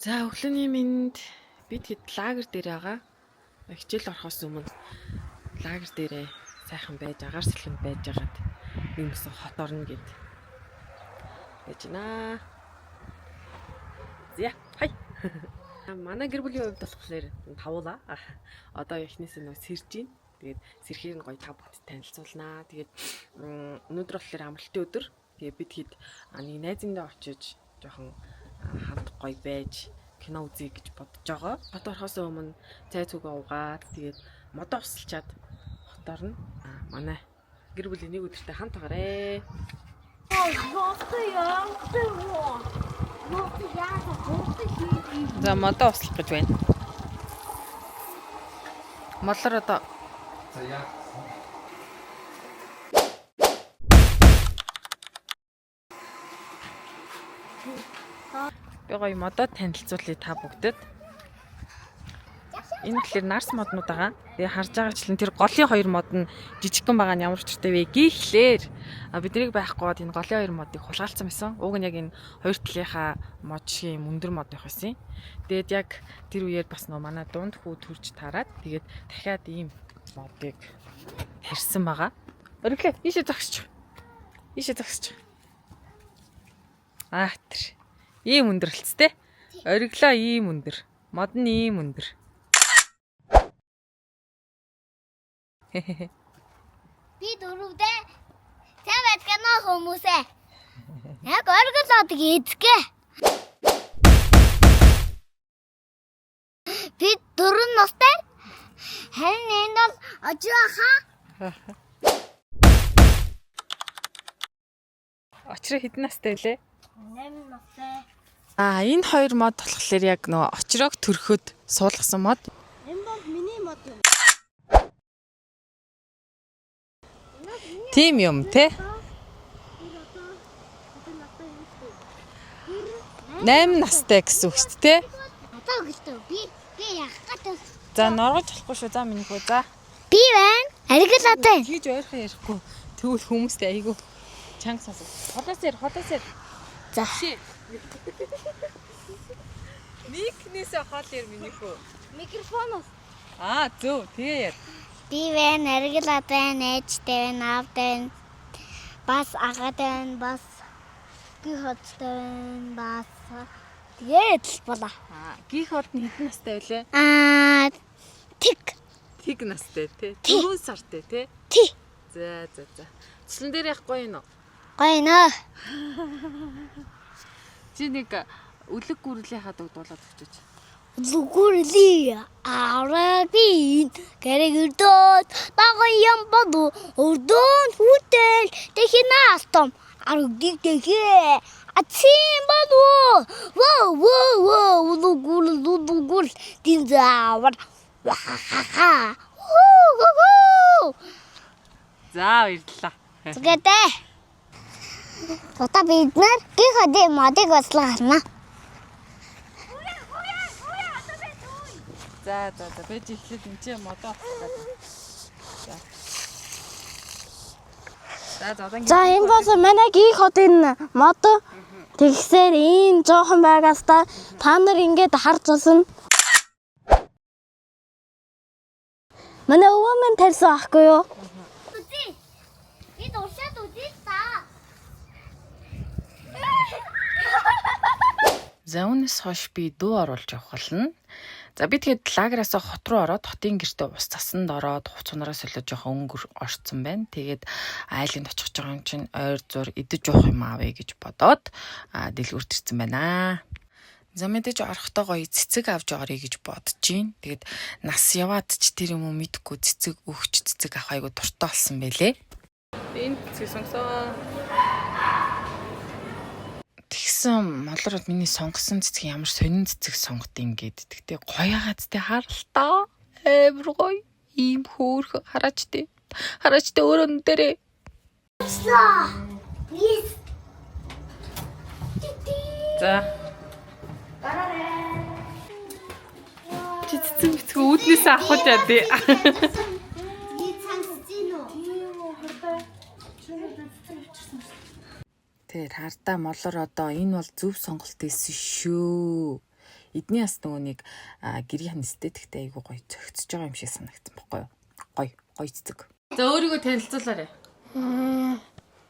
За өглөөний минь бид хэд лагер дээр байгаа. Хичээл орохоос өмнө лагер дээрээ сайхан байж агаар сэлхэнд байж байгаад нэг юмсан хот орно гэд байж байна. За хай. Манай гэр бүлийн хувьд болохоор тавуулаа. Одоо эхнээс нь сэрж гин. Тэгээд сэрхийг нь гоё та бүхэнд танилцуулнаа. Тэгээд өнөөдөр болохоор амралтын өдөр. Тэгээд бид хэд нэг найзындаа очиж жоохон хамт гоё байж кино үзье гэж бодож байгаа. Хот орохоос өмнө цай цугаа уугаад тэгээд модоо усалчаад хот орно. Манай гэр бүлийн нэг өдөртөө хамт байгаарэ. За модоо услах гэж байна. Молор одоо. За яа. Би гоё модоо танилцуулъя та бүгдэд. Энэ тэгэхээр нарс моднууд байгаа. Тэгээ харж байгаачлан тэр голын хоёр мод нь жижигхэн байгаа нь ямар ч төртэй вэ гэхлээр биднийг байхгүй энэ голын хоёр модыг хулгайлцсан байсан. Уг нь яг энэ хоёр талынхаа мод шиг юм өндөр мод байх байсан. Тэгээд яг тэр үеэр бас нөө манай дунд хүү төрж таарад тэгээд дахиад ийм модыг хэрсэн байгаа. Өриглээ ийшээ зогсчих. Ийшээ зогсчих. Тэр ийм өндөрлцтэй. Ориглоо ийм өндөр. Мод нь ийм өндөр. Би дөрөвдөө цаа байдгана хүмүүсээ. Яг оргилоодаг эзгээ. Би 4 настай. Харин энэ бол ажиахаа. Очроо хэдэн настай вэ? 8 настай. Энэ хоёр мод болохоор яг нөө очроог төрөхөд суулгасан мод. Энэ бол миний мод. Тийм юм те. 8 настай гэсэн үг шүү дээ. Одоо гэлтэй. Би яах гэдэг. За норгож болохгүй шүү. За миний хөө за. Би байна. Аргалаатай. Хийж ойрхон ярихгүй. Тэгвэл хүмүүстэй айгүй чанга сонсох. Холоос ир. За. Микнээсээ хол ир миний хөө. Микрофоноос. Зөв. Тэгээ яа. Би байна. Аргалаатай. Найзтай байна. Аавтай байна. Бас агаатай байна. Бас гихоттой байна. Бас тэгээд л бола. Гих хот нь хэдэн настай вэ? Тэг настай те. 4 сартай те. Тий. За. Цэслэн дээр яг гоё юм уу? Гоё нөө. Чи нэг үлэг гүрлийнхаа дуулаад өгчөөч. Зүгүрли арабин гэрэгдод багян боду өрдөн хүтэл техинастом аргиг тэхэ атсин боду во зүгүр динзавар ха За баярлалаа. Зүгээдээ. Одоо бид нар гихадэ модыг ослоо. За байж ихлээд энэ ч модоо За энэ бол манай гих хотын мод. Тэгсээр ийм жоохон байгаас та нар ингээд харж олсон. Манай өвөө минь тарьсан ахгүй юу? Би дуршаад үзээ та. За үүнээс хойш би дуу оруулж явах болно. За би тэгээд лагераасаа хот руу ороод хотын гэртээ ус цасанд ороод хувцунараа солиод жоохон өнгөр орцсон байна. Тэгээд айлынд очих жоохон чинь ойр зур идэж уух юм аавэ гэж бодоод дэлгүүрт ирсэн байна. За мэдээж орохдоо гоё цэцэг авч орё гэж бодож гин. Тэгээд нас яваад ч тэр юм уу мэдхгүй цэцэг өгч цэцэг авах айгу дуртай болсон байлээ. Энэ цэцэг сонгосон. Тэгсэн молород миний сонгосон цэцэг ямар сонин цэцэг сонгот юм гээд. Тэгтээ гоё хацтай харалтаа. Амар гоё. Ийм хөөрхөн хараачтай. Хараачтай өөрөө нүдэрээ. За. Чи цэцэг үүднээс авах чадъя. Тэгээд хардаа молор одоо энэ бол зөв сонголт байсан шүү. Эдний бас нөгөө нэг гэрийн эстетиктэй айгуу гоё зөгцөж байгаа юм шиг санагдсан баггүй юу? Гоё цэцэг. За өөрийгөө танилцуулаарай.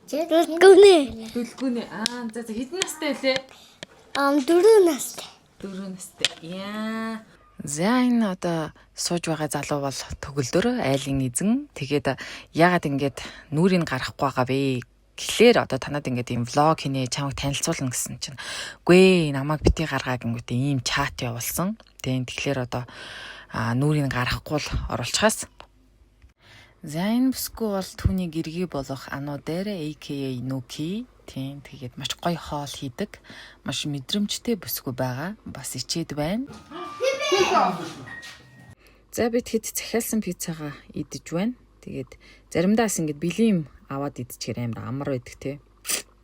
Дүлгүнэ. За хэдэн настай вэ? 4 настай. 4 настай. Яа. За энэ одоо сууж байгаа залуу бол төгөлдөр айлын эзэн. Тэгээд яагаад ингэж нүрийг гарахгүй байгаа вэ? Гэхлээр одоо танад ингээд ийм влог хийнэ чамайг танилцуулна гэсэн чинь үгүй намайг бити гаргаа гингүүтээ ийм чат явуулсан. Тэгэхээр одоо нүрийг гарахгүй л оруулчихаас. За энэ бүсгүй бол түүний гэргий болох ануу дээр AKA Nuki. Тэгээд маш гоё хоол хийдэг. Маш мэдрэмжтэй бүсгүй байгаа. Бас ичээд байна. За бид хэд захиалсан пиццагаа идэж байна. Тэгээд заримдаа бас ингэж бэлэм аваад идчихээр амар амар байдаг тий.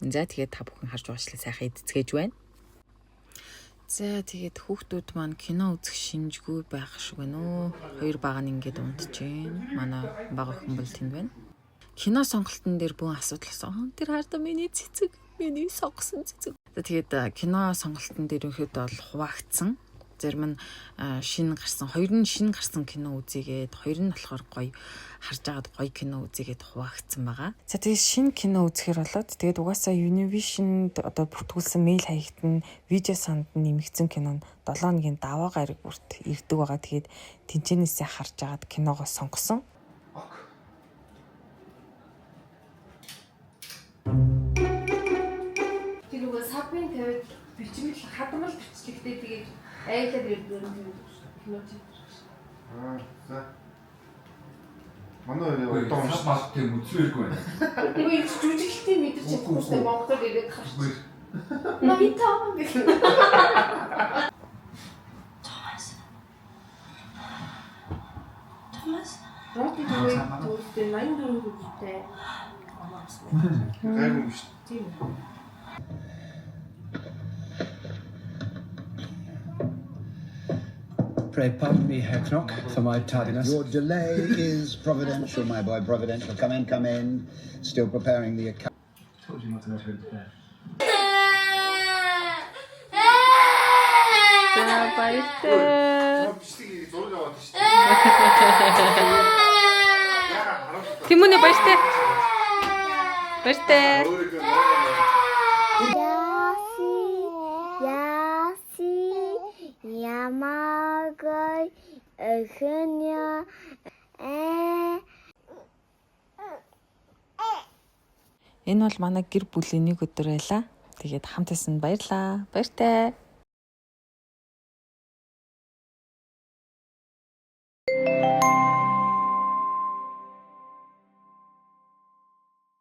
За тэгээд та бүхэн харж байгаачлаа сайхан идцгээж байна. За тэгээд хүүхдүүд маань кино үзэх шинжгүй байх шиг байна уу. Хоёр бага нь ингэж унтж байна. Манай бага охин бол тэнд байна. Кино сонголтын дээр бүгэн асуудал болсон. Тэр хардаа миний цэцэг, миний сонгосон цэцэг. За тэгээд кино сонголтын дээр ихэд бол хуваагдсан. Зарим нь шинэ гарсан, хоёр нь шинэ гарсан кино үзээгээд, хоёр нь болохоор гоё харж агаад гоё кино үзээгээд хуваагдсан байгаа. За тэгээд шинэ кино үзэхэр болоод тэгээд угаасаа Univision-д одоо бүртгүүлсэн мэйл хаягт нь видео санд нэмэгдсэн кино нь 7 өдрийн даваа гараг бүрт ирдэг байгаа. Тэгээд тэнцэнээсээ харж агаад киногоо сонгосон. Тэр үгүй сабын тавьд бичмэл хадмал бичлэгтэй тэгээд айлаад ирдэг юм кино тийм. За. Манай одоо уншаад тийм үзвэргүй байна. Үгүй жүжиглэлтийн мэдэрч чадахгүй Монголд ирээд харчих. Ноётон гэх. Томас. Роти дүүтэй 84 хүнтэй. Гайгүй биш. Тийм. Pray pardon me, Herr Knock, for my tardiness. Your delay is providential, my boy, providential. Come in. Still preparing the account. Told you not to let her into bed. За баяртай. Бичлэг зураг аваад шүү дээ. Тимүнэ баяртай. Баяртай. Ямагай эхня Энэ бол манай гэр бүлийн нэг өдөр байлаа. Тэгээд хамт байсан баярлаа. Баяртай.